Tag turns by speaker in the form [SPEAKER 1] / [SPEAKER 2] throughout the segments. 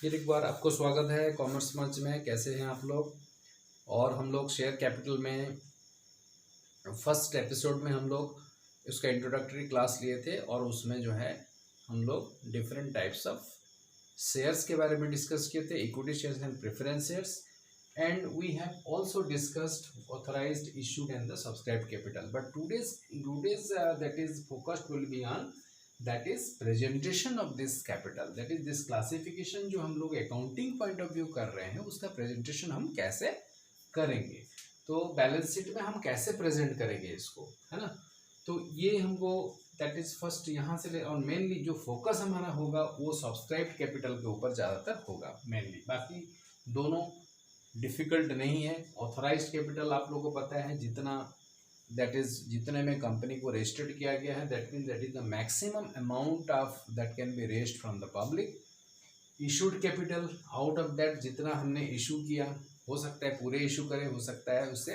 [SPEAKER 1] फिर एक बार आपको स्वागत है कॉमर्स मंच में। कैसे हैं आप लोग? और हम लोग शेयर कैपिटल में फर्स्ट एपिसोड में हम लोग उसका इंट्रोडक्टरी क्लास लिए थे और उसमें जो है हम लोग डिफरेंट टाइप्स ऑफ शेयर्स के बारे में डिस्कस किए थे, equity shares and preference shares, and we have also discussed authorised, issued and the subscribed capital. But today's that is focused will be on that is presentation of this capital, that is this classification जो हम लोग accounting point of view कर रहे हैं उसका presentation हम कैसे करेंगे, तो बैलेंस शीट में हम कैसे प्रेजेंट करेंगे इसको, है ना। तो ये हमको दैट इज फर्स्ट यहाँ से ले, और मेनली जो फोकस हमारा होगा वो सब्सक्राइब्ड कैपिटल के ऊपर ज़्यादातर होगा मेनली। बाकी दोनों डिफ़िकल्ट नहीं है। ऑथराइज्ड कैपिटल आप लोगों को पता है जितना दैट इज जितने में कंपनी को रजिस्टर्ड किया गया है, that mean that is the maximum amount of that can be raised from the public. Issued capital, out of that जितना हमने इशू किया, हो सकता है पूरे इशू करें, हो सकता है उससे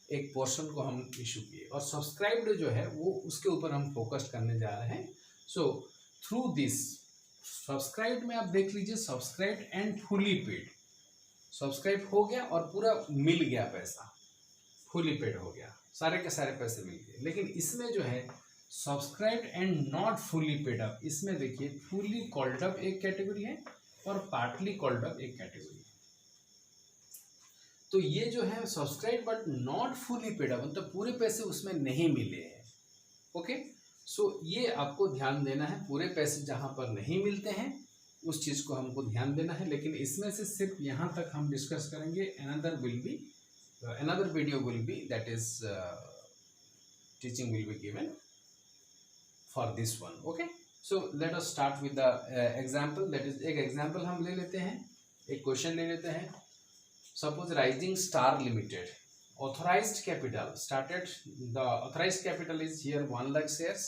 [SPEAKER 1] एक पोर्शन को हम इशू किए। और सब्सक्राइब्ड जो है वो उसके ऊपर हम फोकस करने जा रहे हैं। सो थ्रू दिस सब्सक्राइब्ड में आप देख लीजिए, subscribed and fully paid, subscribe हो गया और पूरा मिल गया पैसा, फुली पेड हो गया, सारे के सारे पैसे मिल गए। लेकिन इसमें जो है subscribed and not fully paid up, इसमें देखिए फुली कॉल्ड अप एक कैटेगरी है और पार्टली कॉल्ड अप एक कैटेगरी है। तो ये जो है subscribe but not fully paid up, मतलब पूरे पैसे उसमें नहीं मिले हैं। ओके, सो ये आपको ध्यान देना है, पूरे पैसे जहां पर नहीं मिलते हैं उस चीज़ को हमको ध्यान देना है। लेकिन इसमें से सिर्फ यहाँ तक हम डिस्कस करेंगे। another video will be, that is teaching will be given for this one. Okay, so let us start with the example, that is एक example हम ले लेते हैं, एक क्वेश्चन ले लेते हैं। Suppose rising star limited authorized capital started, the authorized capital is here 1 lakh shares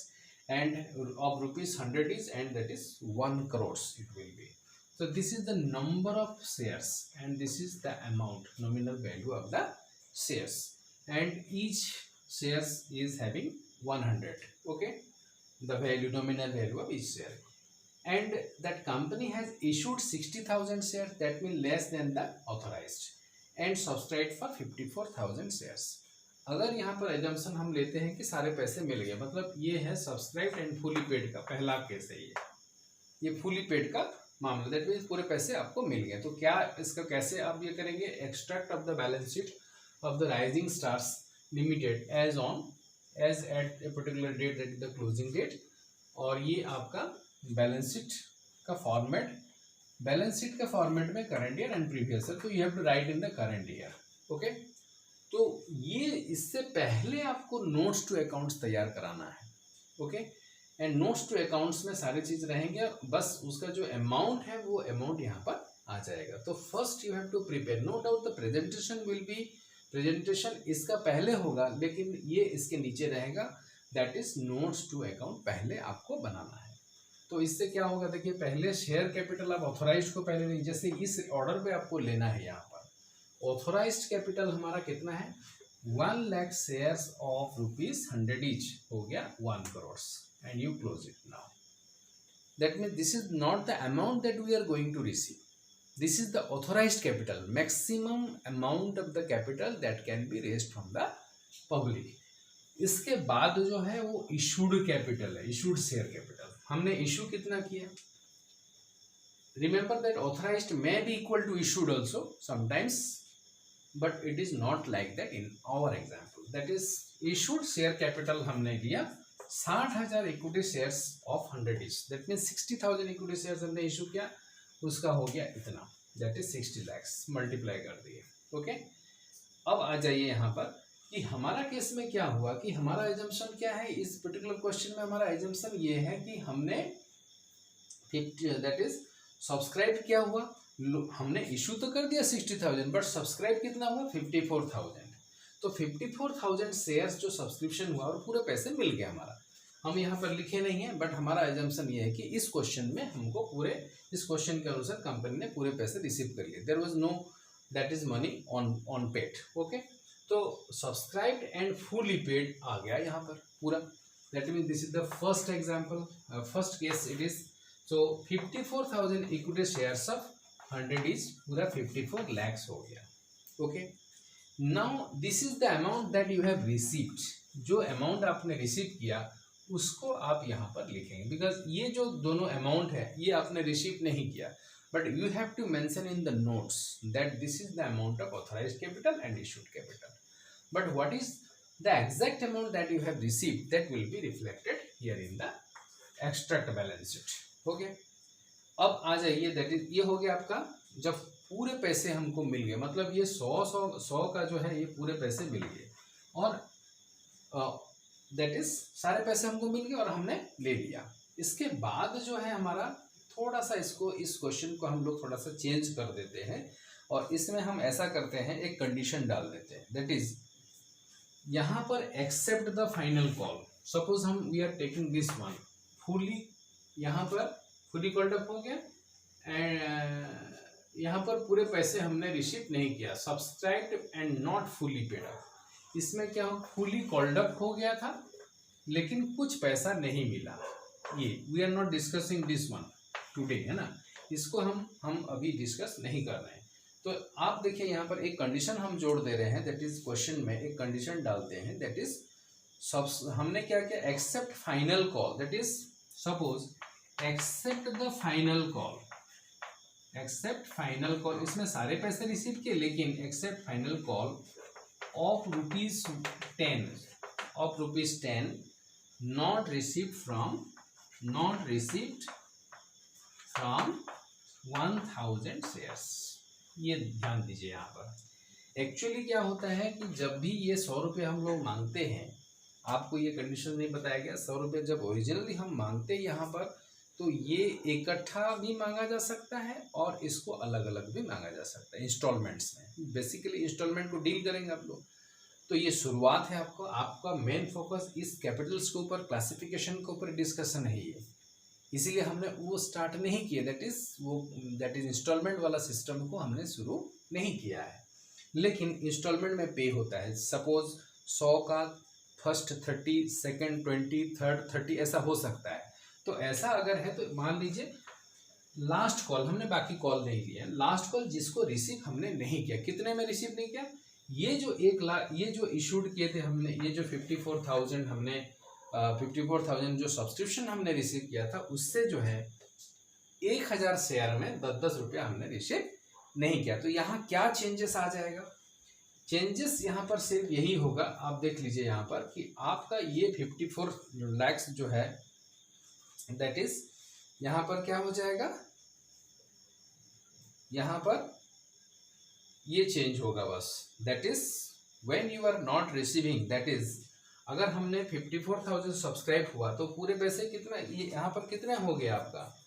[SPEAKER 1] and of rupees 100 is, and that is 1 crores it will be. So this is the number of shares and this is the amount, nominal value of the shares, and each shares is having 100. Okay, the value, nominal value of each share, and that company has issued 60,000 shares, that means less than the authorized, and subscribed for 54,000 shares. अगर यहाँ पर assumption हम लेते हैं कि सारे पैसे मिल गए, मतलब ये है सब्सक्राइब्ड एंड फुली पेड का पहला केस है, ये फुली पेड का मामला, दैट मीन्स पूरे पैसे आपको मिल गए। तो क्या इसका कैसे आप ये करेंगे, extract of the balance sheet of the Rising Stars Limited as at a particular date, that is the closing date, और ये आपका बैलेंस शीट का फॉर्मेट, बैलेंस शीट का फॉर्मेट में current year and previous year, तो you have to write in the current year. Okay, तो ये इससे पहले आपको नोट्स टू अकाउंट्स तैयार कराना है। Okay, and notes to accounts में सारी चीज रहेंगे, बस उसका जो अमाउंट है वो अमाउंट यहाँ पर आ जाएगा। तो first you have to prepare, no doubt the presentation will be, presentation इसका पहले होगा लेकिन ये इसके नीचे रहेगा, that is notes to account पहले आपको बनाना है। तो इससे क्या होगा, देखिए पहले शेयर कैपिटल आप ऑथोराइज्ड को पहले नहीं, जैसे इस ऑर्डर पे आपको लेना है। यहाँ पर ऑथोराइज्ड कैपिटल हमारा कितना है, 1 lakh shares of rupees 100 each, हो गया 1 crore, and you close it now. That means this is not the amount that we are going to receive. This is the authorized capital, maximum amount of the capital that can be raised from the public. इसके बाद जो है वो issued capital है, issued share capital। हमने issue कितना किया, remember that authorized may be equal to issued also sometimes, but it is not like that in our example। that is issued share capital हमने लिया 60,000 equity shares of 100 each, that mean 60,000 equity shares हमने issue किया, उसका हो गया इतना, that is 60 lakhs, multiply कर दिए। ओके, अब आ जाइए यहाँ पर कि हमारा केस में क्या हुआ, कि हमारा एजम्पशन क्या है इस पर्टिकुलर क्वेश्चन में। हमारा एजम्पशन ये है कि हमने 50, दैट इज सब्सक्राइब क्या हुआ, हमने इशू तो कर दिया 60,000 बट सब्सक्राइब कितना हुआ 54,000। तो 54,000 शेयर्स जो सब्सक्रिप्शन हुआ और पूरे पैसे मिल गए हमारा। हम यहाँ पर लिखे नहीं है बट हमारा एजम्पशन ये है कि इस क्वेश्चन में हमको पूरे, इस क्वेश्चन के अनुसार कंपनी ने पूरे पैसे रिसीव कर लिए, there was no that is money on paid. Okay, तो सब्सक्राइब्ड एंड फुली पेड आ गया यहाँ पर पूरा, that mean this is the first example, first case it is. So 54,000 equity shares of 100 is पूरा 54 lakhs हो गया। Okay, now this is the amount that you have received. जो amount आपने रिसीव किया उसको आप यहाँ पर लिखेंगे, बिकॉज ये जो दोनों अमाउंट है ये आपने रिसीव नहीं किया, but you have to mention in the notes that this is the amount of authorised capital and issued capital, but what is the exact amount that you have received that will be reflected here in the extract balance sheet. Okay, अब आ जाइए, that is ये हो गया आपका जब पूरे पैसे हमको मिल गए, मतलब ये 100 का जो है ये पूरे पैसे मिल गए, और दैट इज सारे पैसे हमको मिल गए और हमने ले लिया। इसके बाद जो है हमारा थोड़ा सा इसको, इस क्वेश्चन को हम लोग थोड़ा सा चेंज कर देते हैं, और इसमें हम ऐसा करते हैं, एक कंडीशन डाल देते हैं, दैट इज यहाँ पर except the final call. Suppose हम we are taking this one fully, यहाँ पर फुली कॉल्ड अप हो गया, एंड यहाँ पर पूरे पैसे हमने रिसीव नहीं किया, subscribed and not fully paid up. इसमें क्या हो, फुली कॉल्ड अप हो गया था लेकिन कुछ पैसा नहीं मिला। ये we are not discussing this one today, है ना, इसको हम अभी डिस्कस नहीं कर रहे हैं। तो आप देखिए यहाँ पर एक कंडीशन हम जोड़ दे रहे हैं, दैट इज क्वेश्चन में एक कंडीशन डालते हैं, दैट इज हमने क्या किया, except final call, that is suppose except the final call, except final call, इसमें सारे पैसे रिसीव किए लेकिन except final call of rupees 10 not received from 1000 shares. ये ध्यान दीजिए यहाँ पर एक्चुअली क्या होता है कि जब भी ये 100 रुपये हम लोग मांगते हैं, आपको ये कंडीशन नहीं बताया गया, 100 रुपये जब ओरिजिनली हम मांगते हैं यहाँ पर, तो ये इकट्ठा भी मांगा जा सकता है और इसको अलग अलग भी मांगा जा सकता है इंस्टॉलमेंट्स में। बेसिकली इंस्टॉलमेंट को डील करेंगे आप लोग। तो ये शुरुआत है, आपका मेन फोकस इस कैपिटल्स के ऊपर, क्लासिफिकेशन के ऊपर डिस्कशन है ये, इसीलिए हमने वो स्टार्ट नहीं किया, दैट इज इंस्टॉलमेंट वाला सिस्टम को हमने शुरू नहीं किया है। लेकिन इंस्टॉलमेंट में पे होता है, सपोज 100 का फर्स्ट 30, सेकंड 20, थर्ड 30 ऐसा हो सकता है। तो ऐसा अगर है तो मान लीजिए लास्ट कॉल, हमने बाकी कॉल नहीं लिया, लास्ट कॉल जिसको रिसीव हमने नहीं किया, कितने में रिसीव नहीं किया, ये जो 1 लाख, ये जो इशूड किए थे हमने, ये जो 54,000 हमने 54,000 जो सब्सक्रिप्शन हमने रिसीव किया था, उससे जो है 1000 शेयर में 10-10 रुपया हमने रिसीव नहीं किया। तो यहाँ क्या चेंजेस आ जाएगा, चेंजेस यहाँ पर सिर्फ यही होगा, आप देख लीजिए यहाँ पर कि आपका ये 54 lakhs जो है, दैट इज यहाँ पर क्या हो जाएगा, यहाँ पर ये चेंज होगा बस, that is when you are not receiving, that is अगर हमने 54,000 सब्सक्राइब हुआ तो पूरे पैसे कितना, ये यहाँ पर कितना हो गया आपका,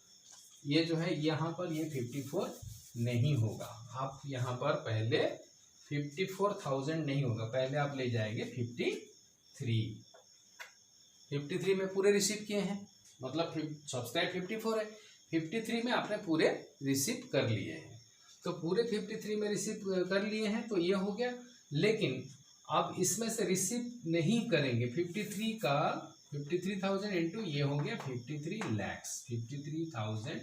[SPEAKER 1] ये जो है यहाँ पर ये 54 नहीं होगा, आप यहाँ पर पहले 54,000 नहीं होगा, पहले आप ले जाएंगे 53 में पूरे रिसीव किए हैं, मतलब सब्सक्राइब 54 है, 53 में आपने पूरे रिसीव कर लिए हैं, तो पूरे 53 में रिसीव कर लिए हैं, तो ये हो गया। लेकिन अब इसमें से रिसीव नहीं करेंगे 53,000 इंटू ये हो गया 53 lakhs, 53,000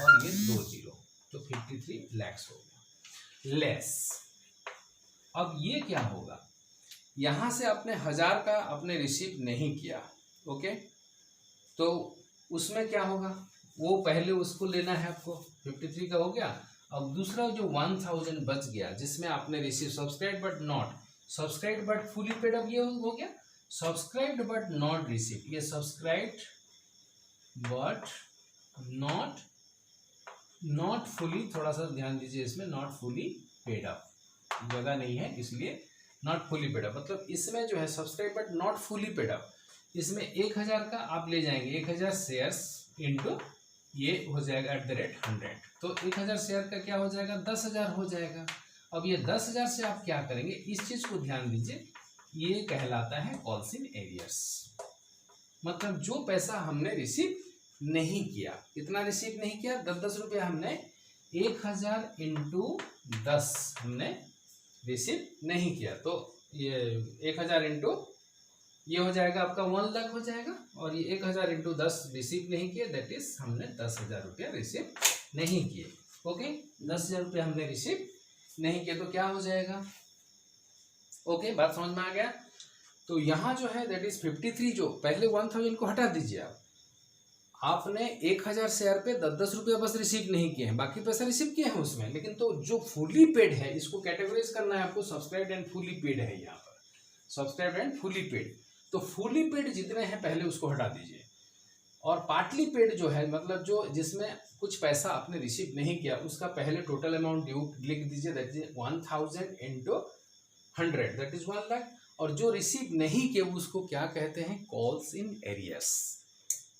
[SPEAKER 1] और ये 2 जीरो, तो 53 lakhs हो गया लेस। अब ये क्या होगा, यहाँ से आपने 1000 का आपने रिसीव नहीं किया, ओके, तो उसमें क्या होगा, वो पहले उसको लेना है आपको, 53 का हो गया। अब दूसरा जो 1000 बच गया जिसमें आपने receive subscribe but not, subscribe but fully paid up, ये हो गया सब्सक्राइब्ड बट नॉट रिसीव, ये सब्सक्राइब्ड बट नॉट फुली, थोड़ा सा ध्यान दीजिए इसमें, नॉट फुली पेड अप, जगह नहीं है इसलिए नॉट फुली पेड अप, मतलब इसमें जो है subscribe but not fully paid up, इसमें 1000 का आप ले जाएंगे, 1000 शेयर्स इंटू ये हो जाएगा @100, तो 1000 शेयर का क्या हो जाएगा, 10,000 हो जाएगा। अब ये 10,000 से आप क्या करेंगे, इस चीज को ध्यान दीजिए, ये कहलाता है कॉल्स इन एरियर्स, मतलब जो पैसा हमने रिसीव नहीं किया, कितना रिसीव नहीं किया, 10-10 रुपया हमने 1000 इंटू 10 हमने रिसीव नहीं किया, तो ये 1000 इंटू ये हो जाएगा आपका 1 लाख हो जाएगा, और ये 1000 इंटू 10 रिसीव नहीं किए, दैट इज हमने 10,000 रुपया रिसीव नहीं किए। ओके, 10,000 रुपये हमने रिसीव नहीं किया तो क्या हो जाएगा। ओके, बात समझ में आ गया। तो यहाँ जो है दैट इज 53, जो पहले 1000 को हटा दीजिए आप, आपने 1000 शेयर पे 10-10 रुपये बस रिसीव नहीं किए हैं, बाकी पैसा रिसीव किए हैं उसमें, लेकिन तो जो फुली पेड है इसको कैटेगराइज करना है आपको, सब्सक्राइब एंड फुली पेड है यहाँ पर, सब्सक्राइब एंड फुली पेड। तो फुली पेड जितने हैं पहले उसको हटा दीजिए, और पार्टली पेड जो है मतलब जो जिसमें कुछ पैसा आपने रिसीव नहीं किया उसका पहले टोटल अमाउंट ड्यू लिख दीजिए, that is 1000 into 100 that is 1 lakh. और जो रिसीव नहीं किए उसको क्या कहते हैं, कॉल्स इन एरियर्स,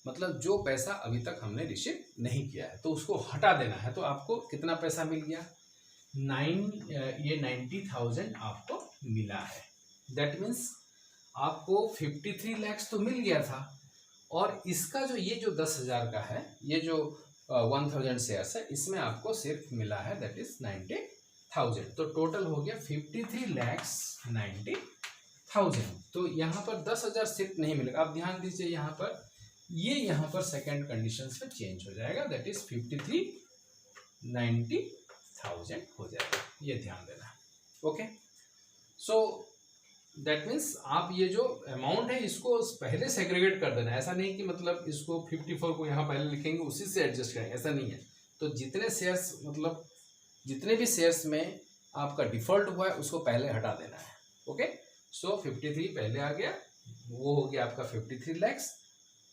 [SPEAKER 1] मतलब जो पैसा अभी तक हमने रिसीव नहीं किया है तो उसको हटा देना है। तो आपको कितना पैसा मिल गया, 90,000 आपको मिला है। दैट मीन्स आपको 53 लाख तो मिल गया था, और इसका जो ये जो 10,000 का है, ये जो 1000 शेयर्स है, इसमें आपको सिर्फ मिला है दैट इज 90,000। तो टोटल हो गया 53,90,000। तो यहाँ पर 10,000 सिर्फ नहीं मिलेगा। आप ध्यान दीजिए यहाँ पर, ये यहाँ पर सेकंड कंडीशन पे चेंज हो जाएगा, दैट इज 53,90,000 हो जाएगा, ये ध्यान देना। ओके, सो दैट मीन्स आप ये जो अमाउंट है इसको पहले सेग्रीगेट कर देना, ऐसा नहीं कि मतलब इसको 54 को यहाँ पहले लिखेंगे उसी से एडजस्ट करेंगे, ऐसा नहीं है। तो जितने शेयर्स मतलब जितने भी शेयर्स में आपका डिफॉल्ट हुआ है उसको पहले हटा देना है। ओके, सो 53 पहले आ गया, वो हो गया आपका 53 लाख।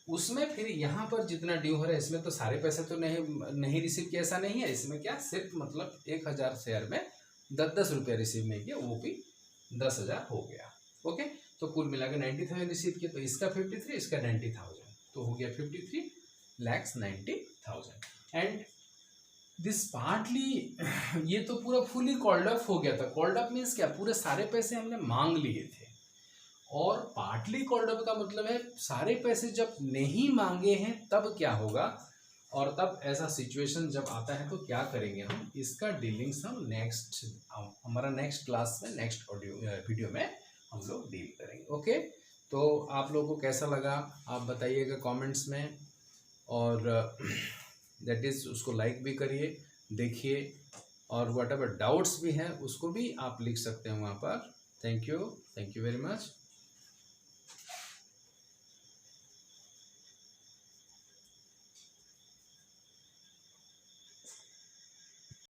[SPEAKER 1] उसमें फिर यहाँ पर जितना ड्यू हो रहा है इसमें तो सारे पैसे तो नहीं रिसीव किया, ऐसा नहीं है। इसमें क्या सिर्फ मतलब 1000 शेयर में 10-10 रुपये रिसीव नहीं किया, वो भी 10,000 हो गया। ओके, तो कुल मिला के 90,000 रिसीव किया, तो इसका 53, इसका 90,000, तो हो गया 53,90,000। एंड दिस पार्टली, ये तो पूरा फुली कॉल्ड अप हो गया था। कॉल्ड अप मीन्स क्या, पूरे सारे पैसे हमने मांग लिए थे। और पार्टली कॉल्ड अप का मतलब है सारे पैसे जब नहीं मांगे हैं तब क्या होगा, और तब ऐसा सिचुएशन जब आता है तो क्या करेंगे हम, इसका डीलिंग्स हम नेक्स्ट, हमारा नेक्स्ट क्लास में, नेक्स्ट ऑडियो वीडियो में हम लोग डील करेंगे। ओके, तो आप लोगों को कैसा लगा आप बताइएगा कमेंट्स में, और दैट इज़ उसको लाइक भी करिए, देखिए, और व्हाटएवर डाउट्स भी हैं उसको भी आप लिख सकते हैं वहाँ पर। Thank you very much.